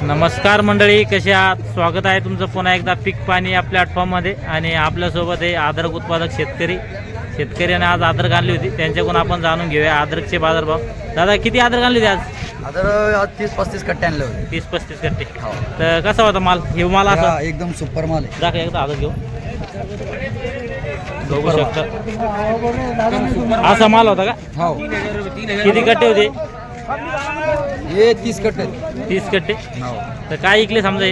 नमस्कार मंडळी, कसे आहात? स्वागत आहे तुमचं पुन्हा एकदा पीक पाणी या प्लॅटफॉर्ममध्ये. आणि आपल्यासोबत आहे अद्रक उत्पादक शेतकऱ्याने आज अद्रक आणली होती, त्यांच्याकडून आपण जाणून घेऊया अद्रकचे बाजारभाव. दादा, किती अद्रक आणली होती आज? अद्रक 30-35 कट्टे आणले होते. 30-35 कट्टे. तर कसा होता माल? हे माल असा एकदम सुपर माल आहे. दाखव एकदा अद्रक घेऊ, बघू शकता. असा माल होता का? हो. किती कट्टे होते? हे 30 कट्टे. 30 कट्टे. हो. तर काय इकले समजा?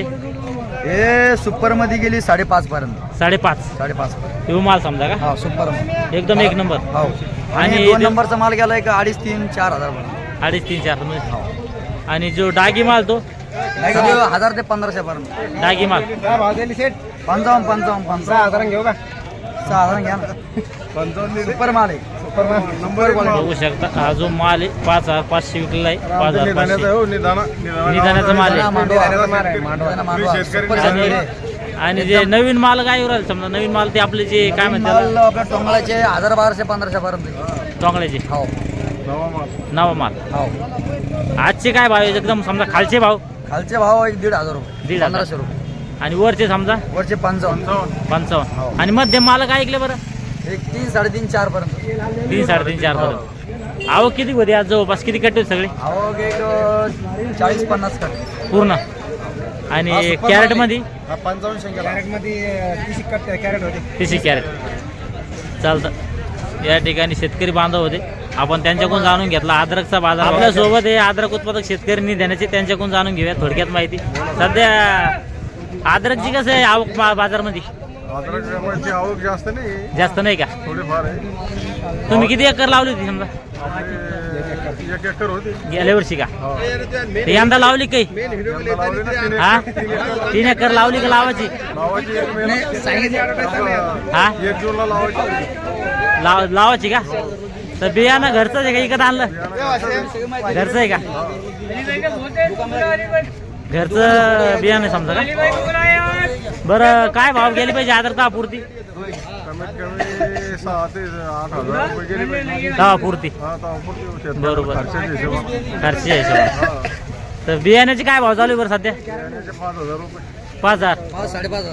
हे सुपर मध्ये गेली 5.5 पर्यंत. 5.5 हे माल समजा का? हा, सुपर एकदम एक नंबर. हो. आणि 2 नंबरचा माल गेला एक 2.5-3-4 हजार पर्यंत. 2.5-3-4 मध्ये. आणि जो डागी माल तो 1000 ते 1500 पर्यंत. डागी माल 55 6 हजार घेऊ का? 6 हजार घ्या ना. सुपर माल आहे. नंबर बघू शकता. हा जो माल आहे 5,500 विकलेला आहे. 5,500 निदानाचा माल आहे. आणि जे नवीन माल काय राहील समजा? नवीन माल ते आपले जे काय म्हणतात आपल्या टोंगळाचे 1000-1200-1500 पर्यंत. टोंगळ्याचे. हो. नवा माल. हो. आजचे काय भाव आहे एकदम समजा? खालचे भाव खालचे भाव 1,500 रुपये. 1500 रुपये. आणि वरचे समजा? वरचे 55. हो. आणि मध्यम माल काय ऐकले बरं? एक 3-3.5-4 पर्यंत. 3-3.5-4 पर्यंत. आवक किती होती आज? जवळपास किती कट्टे सगळे? आवक एक 40-50 कट्टे पूर्ण. आणि कॅरेट मध्ये? 55 कॅरेट मध्ये 30 कॅरेट. चालतं. या ठिकाणी शेतकरी बांधव होते, आपण त्यांच्याकडून जाणून घेतला अद्रकचा बाजार. आपल्यासोबत हे अद्रक उत्पादक शेतकरी देण्याचे, त्यांच्याकडून जाणून घेऊया थोडक्यात माहिती. सध्या अद्रकची कसं आहे आवक बाजारमध्ये? अद्रकची आवक जास्त नाही का? थोडीफार आहे. तुम्ही किती एकर लावली होती समजा? 1 एकर होती. गेल्या वर्षी का? ते यंदा लावली काही? हा, 3 एकर लावली का लावायची? हा, 1 जूनला लावायची. लावायची का? तर बियाणं घरचं आहे का इकत आणलं? घरचं आहे का? घरचं बियाणं समजा का? बरं, काय भाव गेली पाहिजे अद्रक पुरती? कमीत कमी 6 ते 8 हजार रुपये गेली पाहिजे. दहा पुरती. बरोबर. खर्चच्या हिशोबाने. तर बियाण्याचे काय भाव चालू आहे बरं सध्या? 5,000 रुपये. 5,000. 5-5.5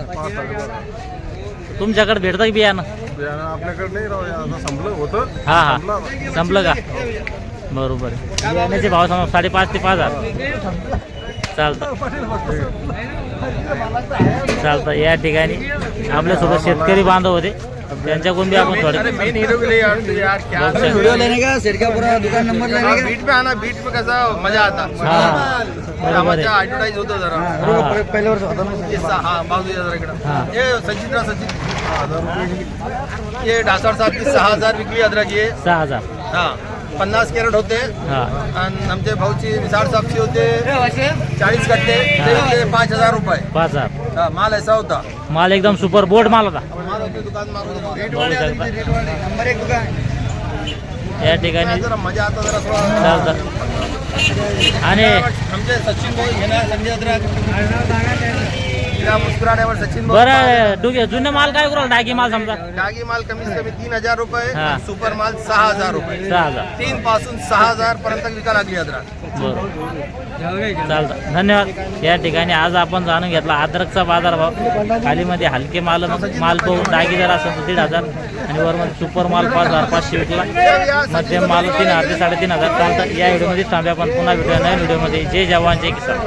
तुमच्याकडे भेटतं की बियाणं? बियाणं आपल्याकडे नाही राव, आता संपलं होतं. हा, संपलं का? बरोबर. बियाण्याचे भाव समजा 5.5 ते 5,000. चालतं. या ठिकाणी आपल्यासोबत शेतकरी बांधव होते, त्यांच्याकडून बी आपण थोडे वीडियो लेने का सिरकापुरा दुकान नंबर लेने का. बीट पे आना, बीट पे कसा मजा आता. बरोबर आहे. ऍडव्हर्टाईज होतं जरा. पहिल्या वर्ष होता ना. हा, बाजूला जरा इकडं. हा. हे सचिन 1000 रुपये. हे ढासळ साहेब 6,000 विकली अद्रक. हे 6,000. हा, 50 कॅरेट होते. हा. आणि आमच्या भाऊची विसाळ सापची होते 40 कट्टे. ते विकले 5,000 रुपये. 5,000. हा, माल असा होता. माल एकदम सुपर बोर्ड माल होता. माल होते दुकान मागवतो. नंबर 1 दुकान. या ठिकाणी जरा मजा आता जरा थोडा. चालतं. आणि आमचे सचिन भाऊ हे ना संजय अद्रक मुस्कुराड्यावर सचिन भाऊ. बरं, जुने माल काय करू? डागी माल समजा? डागी माल कमीत कमी 3,000 रुपये. हा. सुपर माल 6,000 रुपये. 6,000. 3 पासून 6,000 पर्यंत विका लागली अद्रक. बरोबर. चालतं. धन्यवाद. या ठिकाणी आज आपण जाणून घेतला अद्रकचा बाजारभाव. खालीमध्ये हलके माल पाहून डागी जर असेल तर 1,500 आणि वरमध्ये सुपर माल 5,500 विकला. मध्यम माल 3,000 ते 3,500. चालतं. या व्हिडिओमध्ये थांबूया, आपण पुन्हा भेटूया नवीन व्हिडिओमध्ये. जय जवान जय किसान.